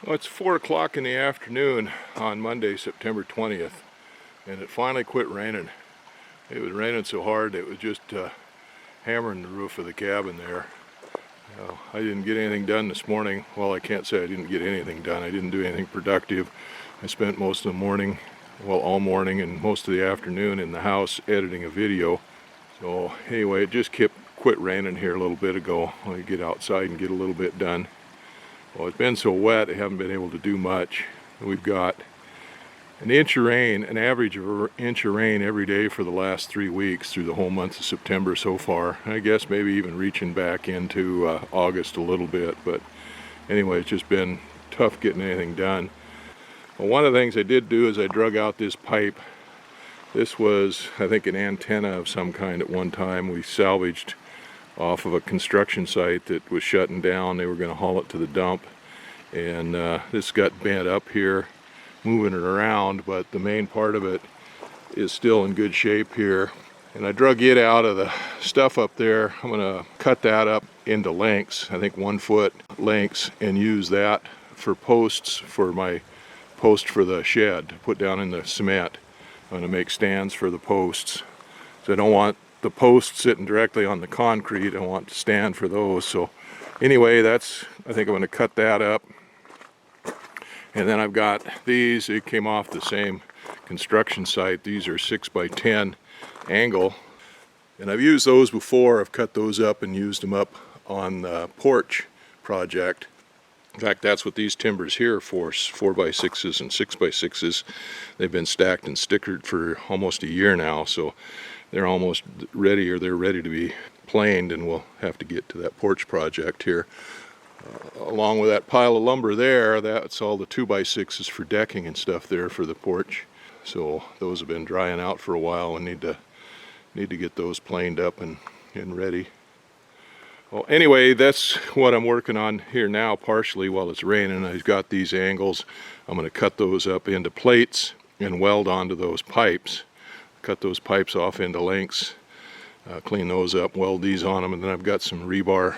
Well, it's 4 o'clock in the afternoon on Monday, September 20th, and it finally quit raining. It was raining so hard it was just hammering the roof of the cabin there. I didn't get anything done this morning. Well, I can't say I didn't get anything done. I didn't do anything productive. I spent most of the morning, well, all morning and most of the afternoon in the house editing a video. So anyway, it just quit raining here a little bit ago. I get outside and get a little bit done. Well, it's been so wet I haven't been able to do much. We've got an inch of rain, an average of an inch of rain every day for the last 3 weeks through the whole month of September so far. I guess maybe even reaching back into August a little bit, but anyway, it's just been tough getting anything done. Well, one of the things I did do is I drug out this pipe. This was, I think, an antenna of some kind at one time. We salvaged off of a construction site that was shutting down. They were going to haul it to the dump, and this got bent up here, moving it around, but the main part of it is still in good shape here. And I drug it out of the stuff up there. I'm going to cut that up into lengths, I think 1 foot lengths, and use that for posts for my post for the shed to put down in the cement. I'm going to make stands for the posts. So I don't want the posts sitting directly on the concrete. I want to stand for those. So anyway, I think I'm going to cut that up. And then I've got these. They came off the same construction site. These are 6x10 angle, and I've used those before. I've cut those up and used them up on the porch project. In fact, that's what these timbers here are for, 4x6s and 6x6s. They've been stacked and stickered for almost a year now, so they're almost ready, or they're ready to be planed, and we'll have to get to that porch project here. Along with that pile of lumber there, that's all the 2x6s for decking and stuff there for the porch. So those have been drying out for a while and need to get those planed up and ready. Well, anyway, that's what I'm working on here now, partially while it's raining. I've got these angles. I'm going to cut those up into plates and weld onto those pipes. Cut those pipes off into lengths, clean those up, weld these on them, and then I've got some rebar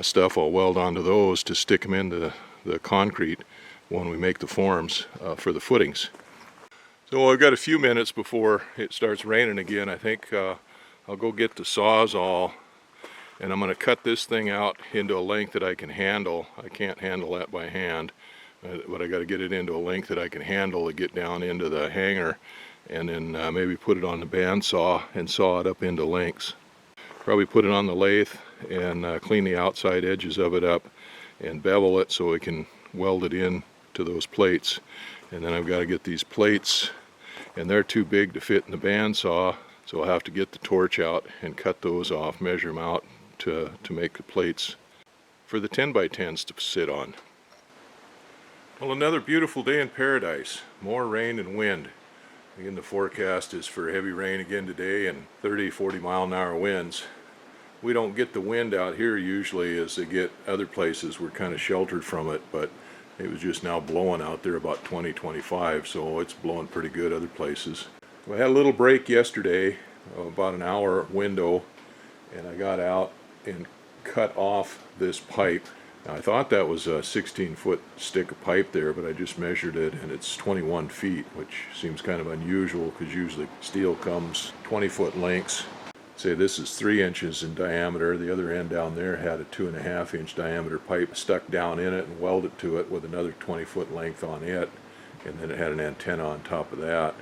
stuff I'll weld onto those to stick them into the concrete when we make the forms for the footings. So I've got a few minutes before it starts raining again. I think I'll go get the Sawzall, and I'm going to cut this thing out into a length that I can handle. I can't handle that by hand, but I got to get it into a length that I can handle to get down into the hanger, and then maybe put it on the bandsaw and saw it up into lengths. Probably put it on the lathe and clean the outside edges of it up and bevel it so we can weld it in to those plates. And then I've got to get these plates, and they're too big to fit in the bandsaw, so I'll have to get the torch out and cut those off, measure them out to make the plates for the 10x10s to sit on. Well, another beautiful day in paradise. More rain and wind. Again, the forecast is for heavy rain again today and 30-40 mile-an-hour winds. We don't get the wind out here usually as they get other places. We're kind of sheltered from it, but it was just now blowing out there about 20-25, so it's blowing pretty good other places. We had a little break yesterday, about an hour window, and I got out and cut off this pipe. Now, I thought that was a 16-foot stick of pipe there, but I just measured it and it's 21 feet, which seems kind of unusual because usually steel comes 20-foot lengths. Say this is 3 inches in diameter. The other end down there had a 2.5-inch diameter pipe stuck down in it and welded to it with another 20-foot length on it, and then it had an antenna on top of that.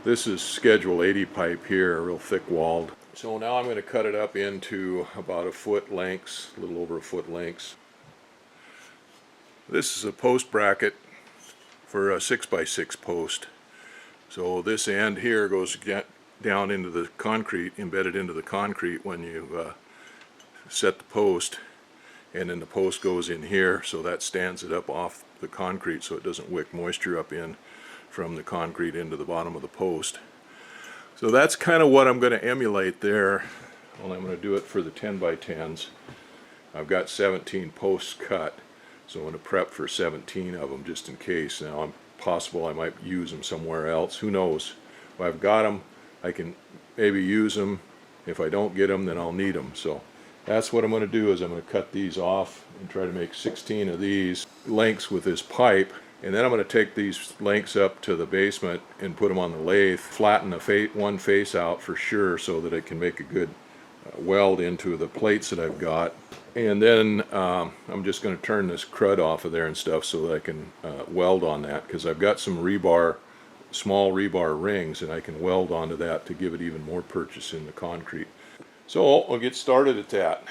This is schedule 80 pipe here, real thick walled. So now I'm going to cut it up into about 1 foot lengths, a little over 1 foot lengths. This is a post bracket for a 6x6 post. So this end here goes down into the concrete, embedded into the concrete when you set the post, and then the post goes in here, so that stands it up off the concrete so it doesn't wick moisture up in from the concrete into the bottom of the post. So that's kind of what I'm going to emulate there. Well, I'm going to do it for the 10x10s. I've got 17 posts cut, so I'm going to prep for 17 of them just in case. Now, it's possible I might use them somewhere else. Who knows? If I've got them, I can maybe use them. If I don't get them, then I'll need them. So that's what I'm going to do, is I'm going to cut these off and try to make 16 of these lengths with this pipe. And then I'm going to take these lengths up to the basement and put them on the lathe, flatten the one face out for sure so that it can make a good weld into the plates that I've got. And then I'm just going to turn this crud off of there and stuff so that I can weld on that, because I've got some rebar, small rebar rings, and I can weld onto that to give it even more purchase in the concrete. So I'll get started at that.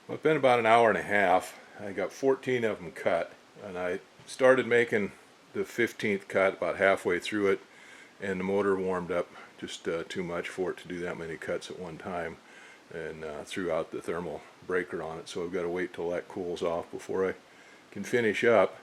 Well, it's been about an hour and a half. I got 14 of them cut, and I started making the 15th cut about halfway through it, and the motor warmed up just too much for it to do that many cuts at one time, and threw out the thermal breaker on it. So I've got to wait till that cools off before I can finish up.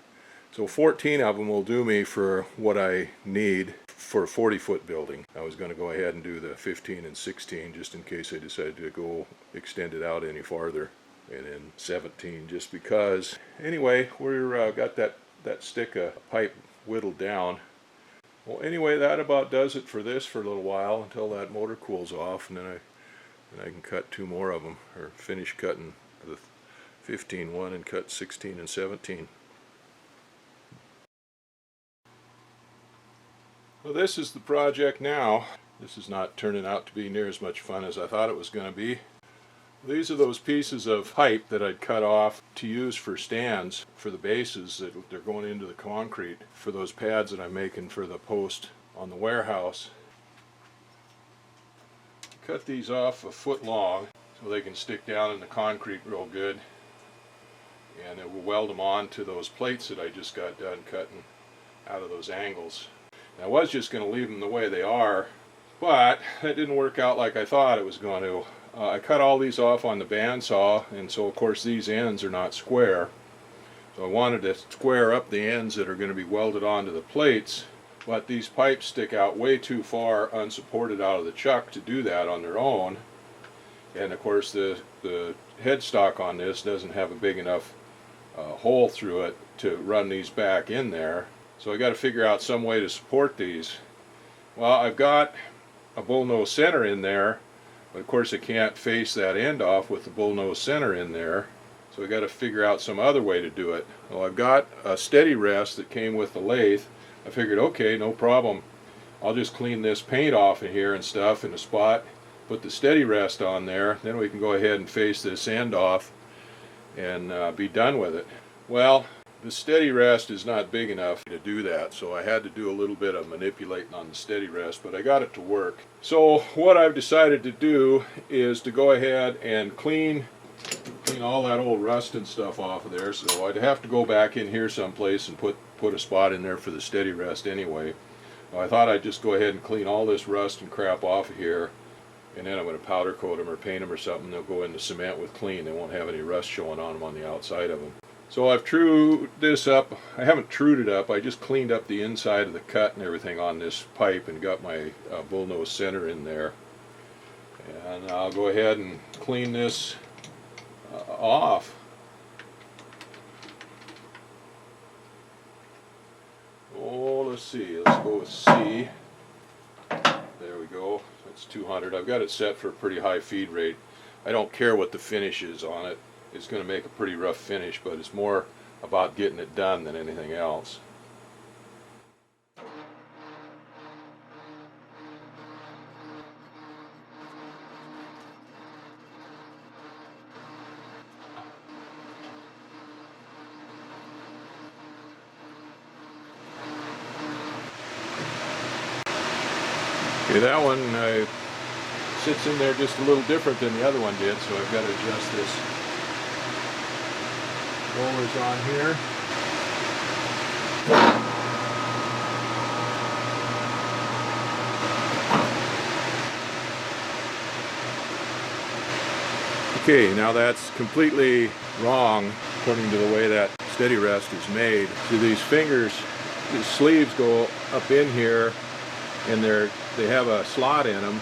So 14 of them will do me for what I need for a 40-foot building. I was going to go ahead and do the 15 and 16 just in case I decided to go extend it out any farther, and then 17 just because. Anyway, we're got that stick of pipe whittled down. Well, anyway, that about does it for this for a little while until that motor cools off, and then I can cut two more of them, or finish cutting the 15 one and cut 16 and 17. Well, this is the project now. This is not turning out to be near as much fun as I thought it was going to be. These are those pieces of pipe that I'd cut off to use for stands for the bases that they're going into the concrete for those pads that I'm making for the post on the warehouse. Cut these off a foot long so they can stick down in the concrete real good, and it will weld them on to those plates that I just got done cutting out of those angles. I was just going to leave them the way they are, but that didn't work out like I thought it was going to. I cut all these off on the bandsaw, and so of course these ends are not square. So I wanted to square up the ends that are going to be welded onto the plates, but these pipes stick out way too far unsupported out of the chuck to do that on their own. And of course the headstock on this doesn't have a big enough hole through it to run these back in there. So I got to figure out some way to support these. Well, I've got a bullnose center in there, but of course I can't face that end off with the bullnose center in there. So I got to figure out some other way to do it. Well, I've got a steady rest that came with the lathe. I figured, okay, no problem. I'll just clean this paint off in here and stuff in a spot, put the steady rest on there, then we can go ahead and face this end off and be done with it. Well, the steady rest is not big enough to do that, so I had to do a little bit of manipulating on the steady rest, but I got it to work. So what I've decided to do is to go ahead and clean all that old rust and stuff off of there. So I'd have to go back in here someplace and put a spot in there for the steady rest anyway. Well, I thought I'd just go ahead and clean all this rust and crap off of here, and then I'm going to powder coat them or paint them or something. They'll go into cement with clean. They won't have any rust showing on them on the outside of them. So I've trued this up. I haven't trued it up. I just cleaned up the inside of the cut and everything on this pipe and got my bullnose center in there. And I'll go ahead and clean this off. Oh, let's see. Let's go with C. There we go. That's 200. I've got it set for a pretty high feed rate. I don't care what the finish is on it. It's going to make a pretty rough finish, but it's more about getting it done than anything else. Okay, that one sits in there just a little different than the other one did, so I've got to adjust this Rollers on here. Okay, now that's completely wrong according to the way that steady rest is made. So these fingers, the sleeves go up in here, and they have a slot in them,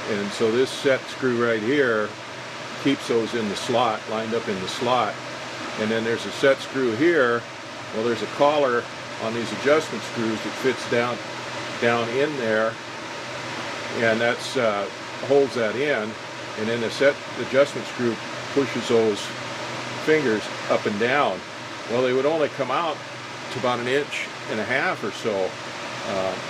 and so this set screw right here keeps those in the slot, lined up in the slot. And then there's a set screw here. Well, there's a collar on these adjustment screws that fits down in there, and that's holds that in. And then the set adjustment screw pushes those fingers up and down. Well, they would only come out to about 1.5 inches or so,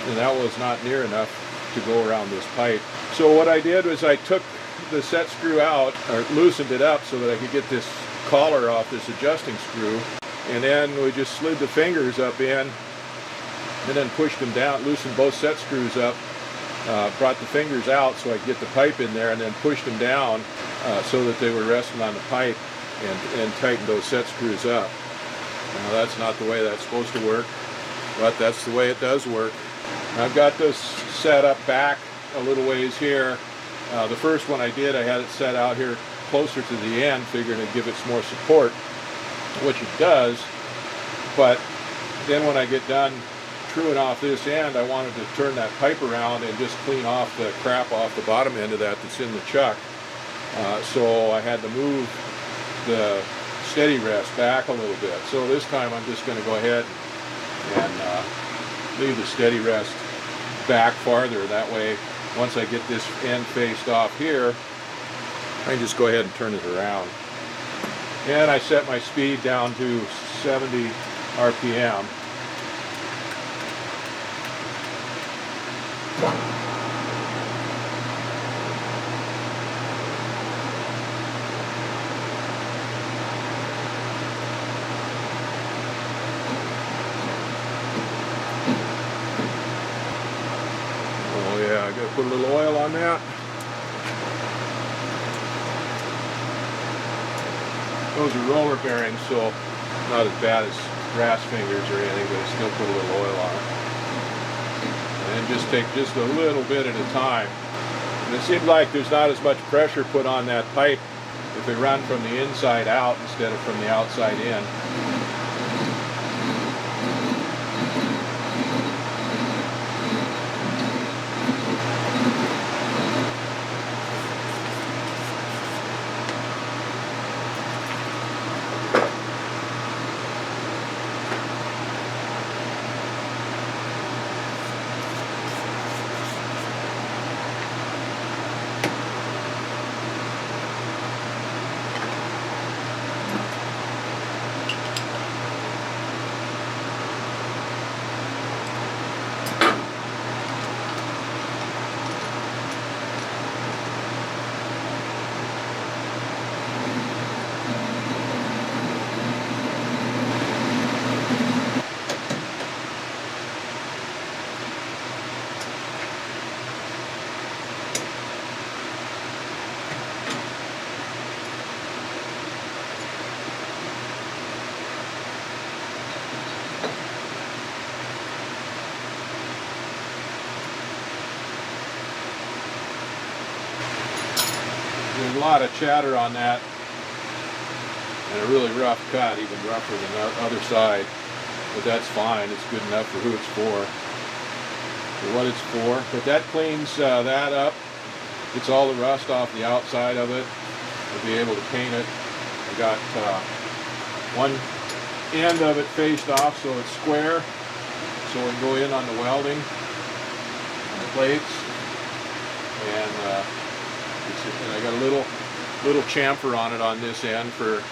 and that was not near enough to go around this pipe. So what I did was I took the set screw out, or loosened it up so that I could get this collar off this adjusting screw, and then we just slid the fingers up in and then pushed them down, loosened both set screws up, brought the fingers out so I could get the pipe in there, and then pushed them down so that they were resting on the pipe, and tightened those set screws up. Now that's not the way that's supposed to work, but that's the way it does work. I've got this set up back a little ways here. The first one I did, I had it set out here closer to the end, figuring it'd give it some more support, which it does. But then when I get done truing off this end, I wanted to turn that pipe around and just clean off the crap off the bottom end of that that's in the chuck. So I had to move the steady rest back a little bit. So this time I'm just going to go ahead and leave the steady rest back farther. That way, once I get this end faced off here, I can just go ahead and turn it around. And I set my speed down to 70 RPM. Oh yeah, I gotta put a little oil on that. Those are roller bearings, so not as bad as grass fingers or anything, but I still put a little oil on it. And just take just a little bit at a time. And it seems like there's not as much pressure put on that pipe if they run from the inside out instead of from the outside in. There's a lot of chatter on that, and a really rough cut, even rougher than the other side, but that's fine. It's good enough for who it's for what it's for. But that cleans that up. Gets all the rust off the outside of it. We'll be able to paint it. I got one end of it faced off so it's square, so we can go in on the welding on the plates. And I got a little chamfer on it on this end for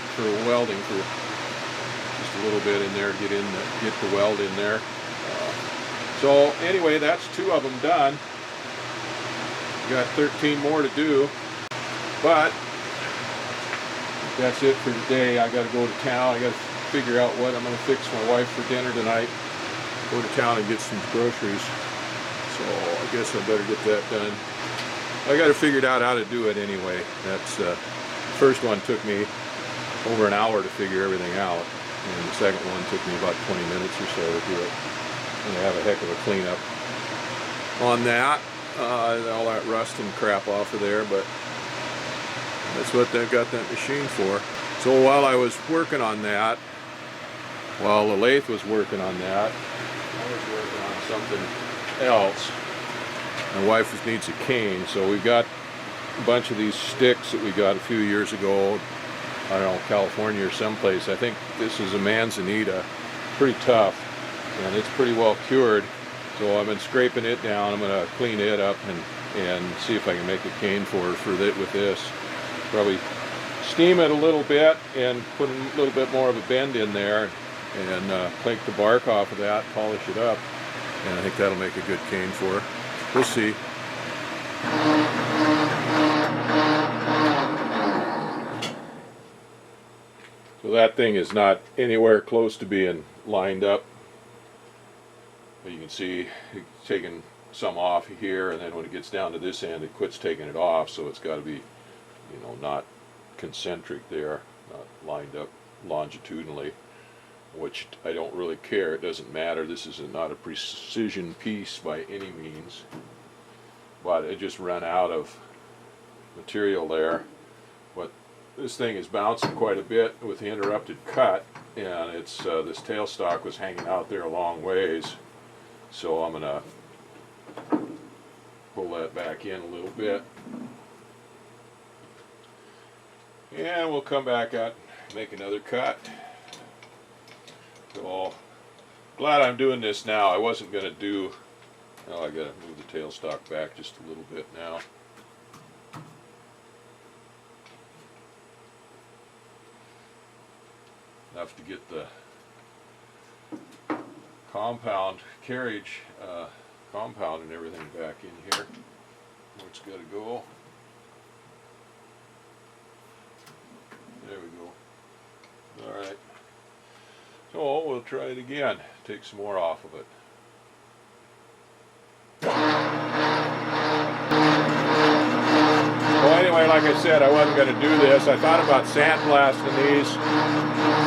welding, for just a little bit in there to get the weld in there. So anyway, that's 2 of them done. Got 13 more to do, but that's it for today. I got to go to town. I got to figure out what I'm going to fix my wife for dinner tonight. Go to town and get some groceries. So I guess I better get that done. I got to figure out how to do it anyway. That's first one took me over an hour to figure everything out. And the second one took me about 20 minutes or so to do it. And I have a heck of a cleanup on that. All that rust and crap off of there, but that's what they've got that machine for. So while I was working on that, while the lathe was working on that, I was working on something else. My wife needs a cane, so we've got a bunch of these sticks that we got a few years ago. I don't know, California or someplace. I think this is a manzanita, pretty tough, and it's pretty well cured. So I've been scraping it down. I'm going to clean it up and see if I can make a cane with this. Probably steam it a little bit and put a little bit more of a bend in there and take the bark off of that, polish it up, and I think that'll make a good cane for her. We'll see. So that thing is not anywhere close to being lined up. But you can see it's taking some off here, and then when it gets down to this end, it quits taking it off. So it's got to be, you know, not concentric there, not lined up longitudinally, which I don't really care. It doesn't matter. This is not a precision piece by any means, but it just ran out of material there. But this thing is bouncing quite a bit with the interrupted cut, and it's this tailstock was hanging out there a long ways, so I'm gonna pull that back in a little bit, and we'll come back out and make another cut. So glad I'm doing this now. I wasn't gonna do, oh, I gotta move the tailstock back just a little bit now. Enough to get the compound carriage compound and everything back in here where it's got to go. There we go. Alright, so we'll try it again, take some more off of it. Well, anyway, like I said, I wasn't going to do this. I thought about sandblasting these,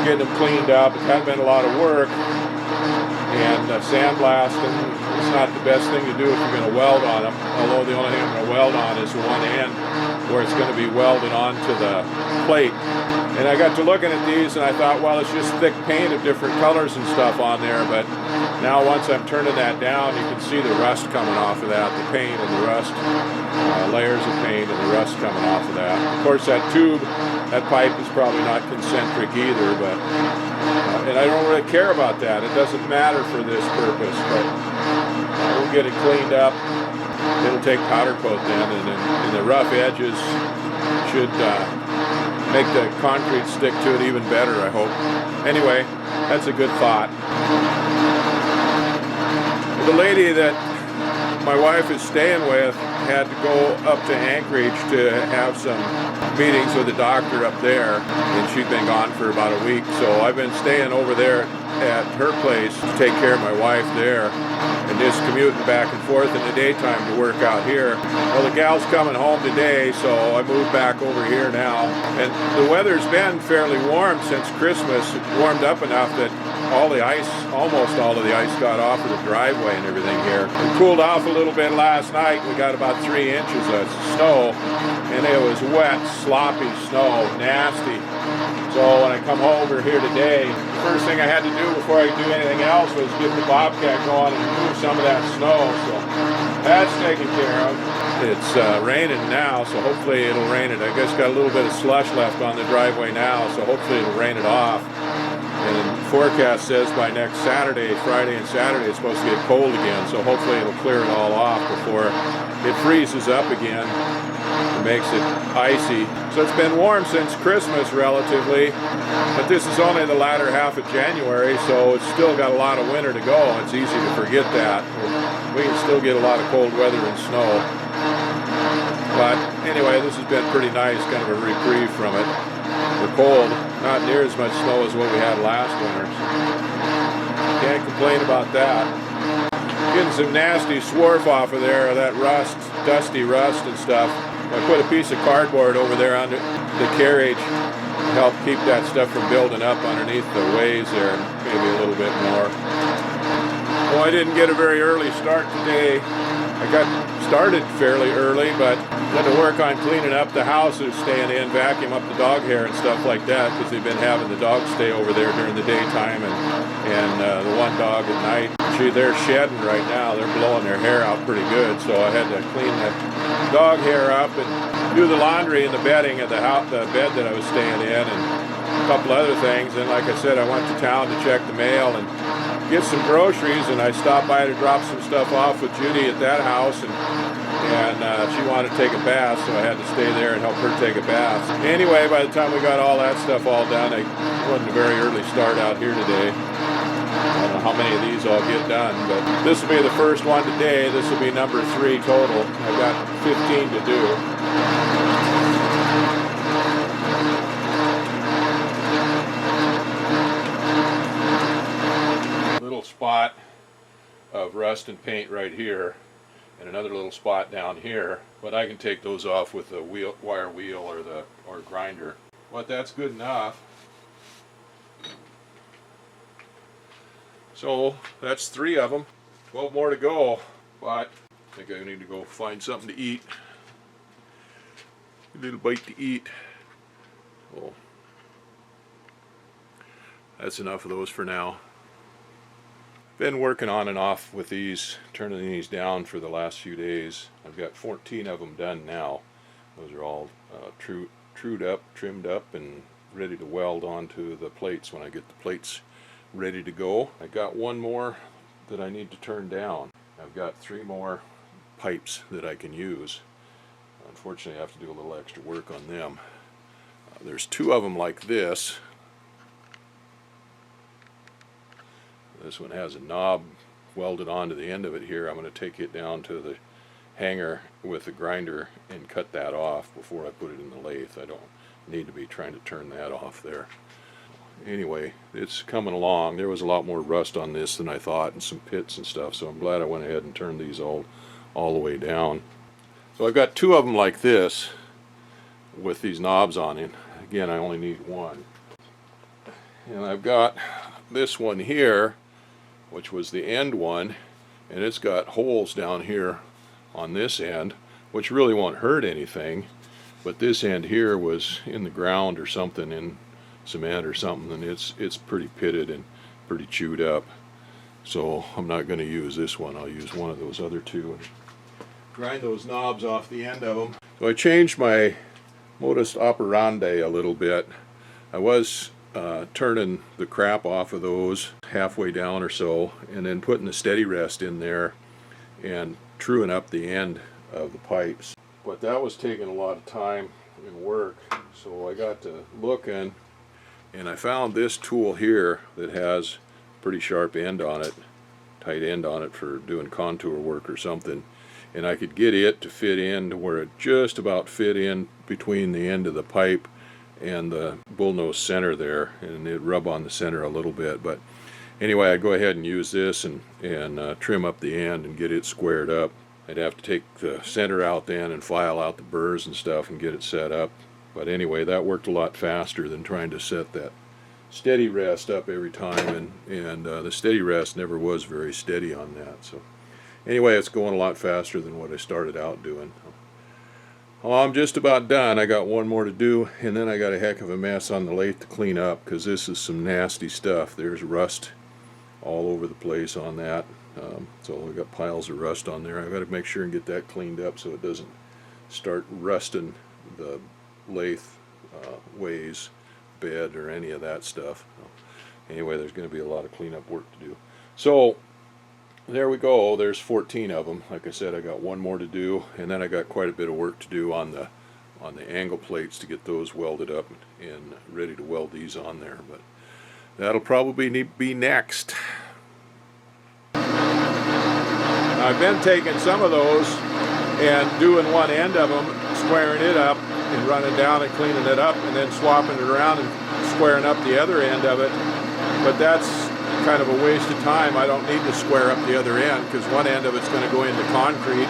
getting them cleaned up. It had been a lot of work, and sandblasting is not the best thing to do if you're going to weld on them, although the only thing I'm going to weld on is one end where it's going to be welded onto the plate. And I got to looking at these and I thought, well, it's just thick paint of different colors and stuff on there, but now once I'm turning that down, you can see the rust coming off of that, the paint and the rust, layers of paint and the rust coming off of that. Of course, that tube, that pipe is probably not concentric either, but and I don't really care about that. It doesn't matter for this purpose, but we'll get it cleaned up. It'll take powder coat then, and the rough edges should make the concrete stick to it even better, I hope. Anyway, that's a good thought. The lady that my wife is staying with had to go up to Anchorage to have some meetings with the doctor up there, and she'd been gone for about a week, so I've been staying over there at her place to take care of my wife there, and just commuting back and forth in the daytime to work out here. Well, the gal's coming home today, so I moved back over here now, and the weather's been fairly warm since Christmas. It warmed up enough that all the ice, almost all of the ice, got off of the driveway and everything here. It cooled off a little bit last night. We got about 3 inches of snow, and it was wet, sloppy snow, nasty. So when I come over here today, the first thing I had to do before I could do anything else was get the Bobcat going and move some of that snow. So that's taken care of. It's raining now, so hopefully it'll rain it. I guess got a little bit of slush left on the driveway now, so hopefully it'll rain it off. And the forecast says by next Saturday, Friday and Saturday, it's supposed to get cold again, so hopefully it'll clear it all off before it freezes up again and makes it icy. So it's been warm since Christmas relatively, but this is only the latter half of January, so it's still got a lot of winter to go. It's easy to forget that. We can still get a lot of cold weather and snow. But anyway, this has been pretty nice, kind of a reprieve from it. The cold, not near as much snow as what we had last winter. Can't complain about that. Getting some nasty swarf off of there, that rust, dusty rust and stuff. I put a piece of cardboard over there under the carriage, help keep that stuff from building up underneath the ways there, maybe a little bit more. Well, I didn't get a very early start today. I got started fairly early, but had to work on cleaning up the house that was staying in, vacuum up the dog hair and stuff like that, because they've been having the dogs stay over there during the daytime, and the one dog at night. They're shedding right now. They're blowing their hair out pretty good, so I had to clean the dog hair up and do the laundry and the bedding of the house, the bed that I was staying in, and a couple other things. And like I said, I went to town to check the mail and get some groceries, and I stopped by to drop some stuff off with Judy at that house, and she wanted to take a bath, so I had to stay there and help her take a bath. Anyway, by the time we got all that stuff all done, it wasn't a very early start out here today. I don't know how many of these I'll get done, but this will be the first one today. This will be number 3 total. I've got 15 to do. Little spot of rust and paint right here, and another little spot down here, but I can take those off with a wire wheel or grinder. But that's good enough. So that's 3 of them. 12 more to go, but I think I need to go find something to eat. A little bite to eat. Oh, that's enough of those for now. Been working on and off with these, turning these down for the last few days. I've got 14 of them done now. Those are all trued up, trimmed up, and ready to weld onto the plates when I get the plates ready to go. I got one more that I need to turn down. I've got 3 more pipes that I can use. Unfortunately, I have to do a little extra work on them. There's 2 of them like this. This one has a knob welded onto the end of it here. I'm going to take it down to the hanger with the grinder and cut that off before I put it in the lathe. I don't need to be trying to turn that off there. Anyway, it's coming along. There was a lot more rust on this than I thought, and some pits and stuff, so I'm glad I went ahead and turned these all the way down. So I've got 2 of them like this with these knobs on it. Again, I only need 1. And I've got this one here, which was the end one, and it's got holes down here on this end, which really won't hurt anything, but this end here was in the ground or something, in cement or something, and it's pretty pitted and pretty chewed up. So I'm not going to use this one. I'll use one of those other 2 and grind those knobs off the end of them. So I changed my modus operandi a little bit. I was turning the crap off of those halfway down or so, and then putting the steady rest in there and truing up the end of the pipes. But that was taking a lot of time and work, so I got to looking, and I found this tool here that has a pretty sharp end on it, tight end on it for doing contour work or something, and I could get it to fit in to where it just about fit in between the end of the pipe and the bullnose center there, and it'd rub on the center a little bit. But anyway, I'd go ahead and use this and trim up the end and get it squared up. I'd have to take the center out then and file out the burrs and stuff and get it set up. But anyway, that worked a lot faster than trying to set that steady rest up every time, and the steady rest never was very steady on that. So anyway, it's going a lot faster than what I started out doing. Well, I'm just about done. I got 1 more to do, and then I got a heck of a mess on the lathe to clean up, because this is some nasty stuff. There's rust all over the place on that. So I got piles of rust on there. I've got to make sure and get that cleaned up so it doesn't start rusting the lathe ways, bed, or any of that stuff. Anyway, there's going to be a lot of cleanup work to do. So there we go. There's 14 of them. Like I said, I got 1 more to do, and then I got quite a bit of work to do on the angle plates to get those welded up and ready to weld these on there. But that'll probably be next. I've been taking some of those and doing one end of them, squaring it up and running down and cleaning it up, and then swapping it around and squaring up the other end of it. But that's kind of a waste of time. I don't need to square up the other end, because one end of it's going to go into concrete,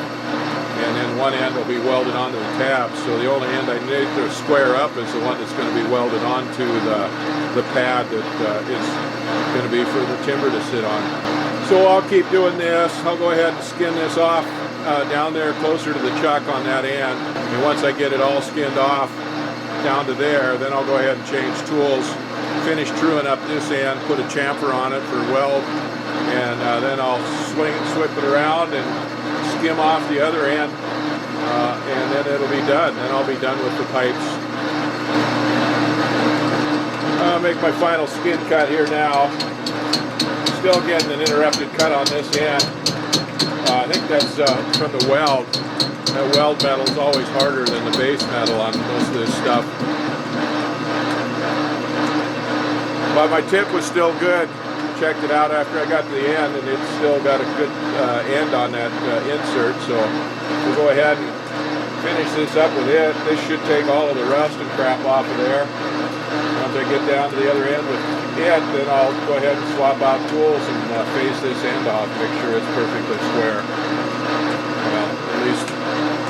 and then one end will be welded onto the tab. So the only end I need to square up is the one that's going to be welded onto the pad that is going to be for the timber to sit on. So I'll keep doing this. I'll go ahead and skin this off down there closer to the chuck on that end. And once I get it all skinned off down to there, then I'll go ahead and change tools, finish truing up this end, put a chamfer on it for weld, and then I'll swip it around and skim off the other end, and then it'll be done. Then I'll be done with the pipes. I'll make my final skin cut here now. Still getting an interrupted cut on this end. I think that's from the weld. That weld metal is always harder than the base metal on most of this stuff. But my tip was still good. Checked it out after I got to the end, and it's still got a good end on that insert. So we'll go ahead and finish this up with it. This should take all of the rust and crap off of there. Once I get down to the other end with it, then I'll go ahead and swap out tools and face this end off, make sure it's perfectly square. Well, at least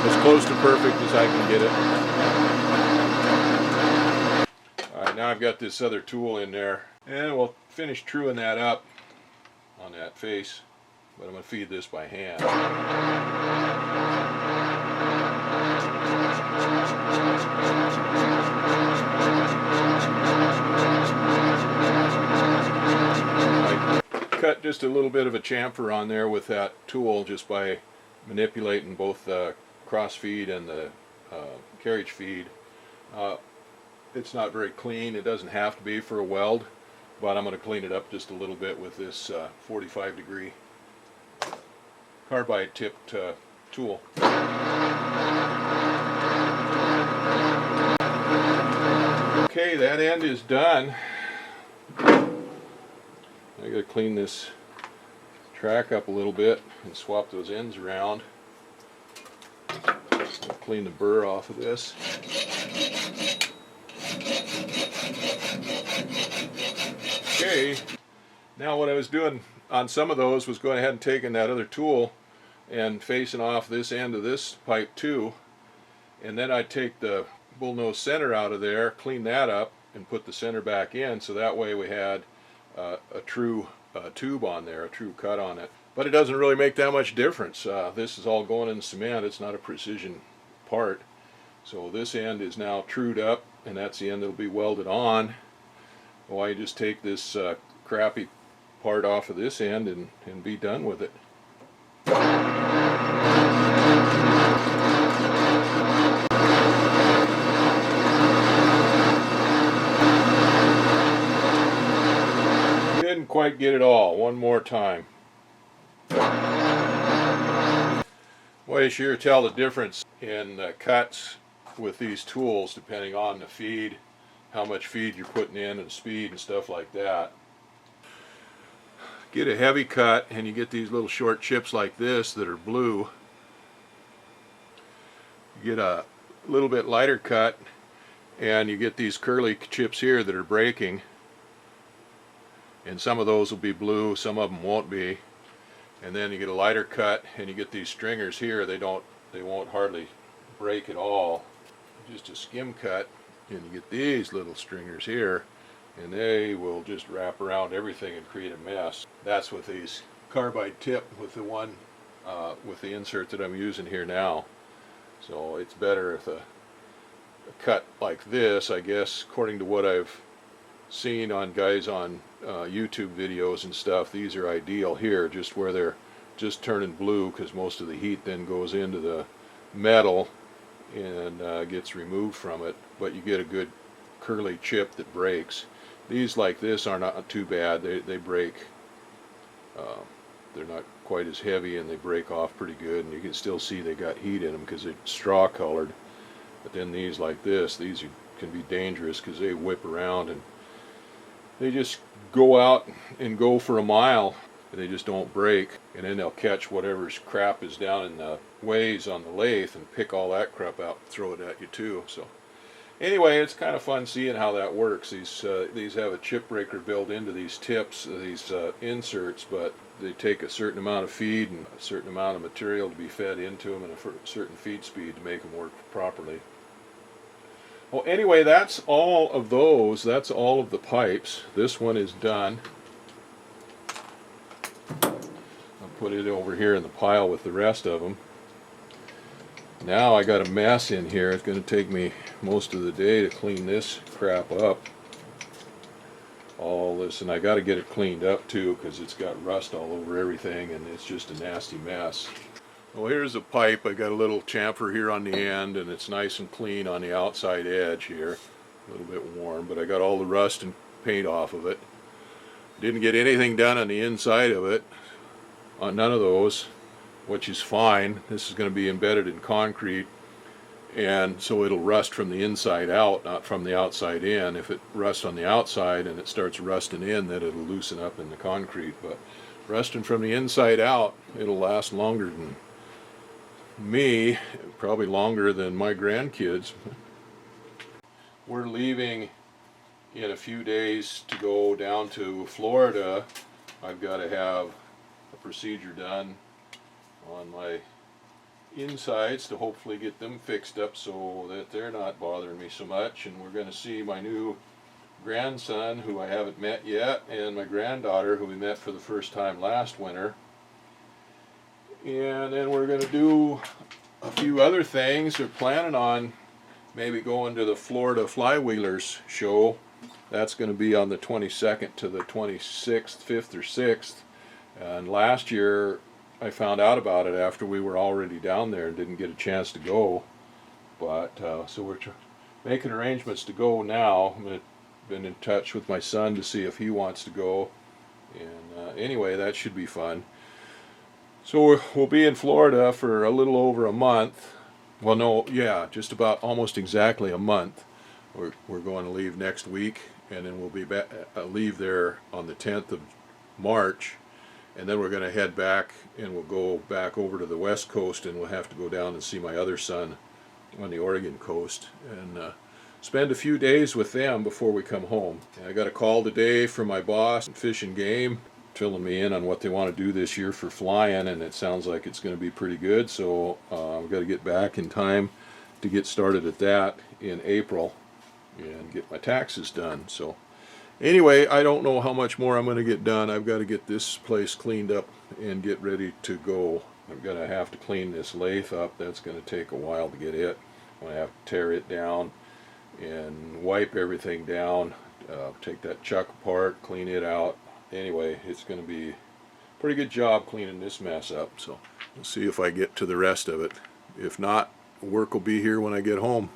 as close to perfect as I can get it. Alright, now I've got this other tool in there, and we'll finish truing that up on that face, but I'm going to feed this by hand. Cut just a little bit of a chamfer on there with that tool just by manipulating both the cross feed and the carriage feed. It's not very clean. It doesn't have to be for a weld, but I'm going to clean it up just a little bit with this 45-degree carbide tipped tool. Okay, that end is done. I gotta clean this track up a little bit and swap those ends around. I'll clean the burr off of this. Okay, now what I was doing on some of those was going ahead and taking that other tool and facing off this end of this pipe too, and then I'd take the bullnose center out of there, clean that up, and put the center back in, so that way we had a true tube on there, a true cut on it. But it doesn't really make that much difference. This is all going in cement. It's not a precision part. So this end is now trued up, and that's the end that'll be welded on. Well, I just take this crappy part off of this end and be done with it. Didn't quite get it all. One more time. Well, you sure tell the difference in the cuts with these tools depending on the feed, how much feed you're putting in, and speed and stuff like that. Get a heavy cut and you get these little short chips like this that are blue. You get a little bit lighter cut and you get these curly chips here that are breaking. And some of those will be blue, some of them won't be. And then you get a lighter cut and you get these stringers here. They won't hardly break at all. Just a skim cut and you get these little stringers here, and they will just wrap around everything and create a mess. That's with these carbide tip with the one with the insert that I'm using here now. So it's better if a cut like this, I guess, according to what I've seen on guys on YouTube videos and stuff. These are ideal here, just where they're just turning blue, because most of the heat then goes into the metal and gets removed from it, but you get a good curly chip that breaks. These like this are not too bad. They break. They're not quite as heavy and they break off pretty good, and you can still see they got heat in them because they're straw colored. But then these like this, these can be dangerous because they whip around and they just go out and go for a mile, and they just don't break, and then they'll catch whatever's crap is down in the ways on the lathe and pick all that crap out and throw it at you too. So Anyway, it's kind of fun seeing how that works. These have a chip breaker built into these tips, these inserts, but they take a certain amount of feed and a certain amount of material to be fed into them and a certain feed speed to make them work properly. Well, anyway, that's all of those. That's all of the pipes. This one is done. I'll put it over here in the pile with the rest of them. Now I got a mess in here. It's going to take me most of the day to clean this crap up. All this, and I got to get it cleaned up too because it's got rust all over everything and it's just a nasty mess. Well, here's a pipe. I got a little chamfer here on the end and it's nice and clean on the outside edge here. A little bit worn, but I got all the rust and paint off of it. Didn't get anything done on the inside of it. On none of those, which is fine. This is going to be embedded in concrete, and so it'll rust from the inside out, not from the outside in. If it rusts on the outside and it starts rusting in, then it'll loosen up in the concrete. But rusting from the inside out, it'll last longer than me, probably longer than my grandkids. We're leaving in a few days to go down to Florida. I've got to have a procedure done on my insides to hopefully get them fixed up so that they're not bothering me so much. And we're going to see my new grandson, who I haven't met yet, and my granddaughter, who we met for the first time last winter. And then we're going to do a few other things. We're planning on maybe going to the Florida Flywheelers show. That's going to be on the 22nd to the 26th, 5th or 6th. And last year I found out about it after we were already down there and didn't get a chance to go. But so we're making arrangements to go now. I've been in touch with my son to see if he wants to go. And anyway, that should be fun. So we'll be in Florida for a little over a month. Well, no, yeah, just about almost exactly a month. We're going to leave next week, and then we'll be back, leave there on the 10th of March, and then we're going to head back, and we'll go back over to the West Coast, and we'll have to go down and see my other son on the Oregon coast, and spend a few days with them before we come home. And I got a call today from my boss, Fish and Game, filling me in on what they want to do this year for flying, and it sounds like it's going to be pretty good. So I've got to get back in time to get started at that in April and get my taxes done. So anyway, I don't know how much more I'm going to get done. I've got to get this place cleaned up and get ready to go. I'm going to have to clean this lathe up. That's going to take a while to get it. I'm going to have to tear it down and wipe everything down, take that chuck apart, clean it out. Anyway, it's going to be a pretty good job cleaning this mess up, so we'll see if I get to the rest of it. If not, work will be here when I get home.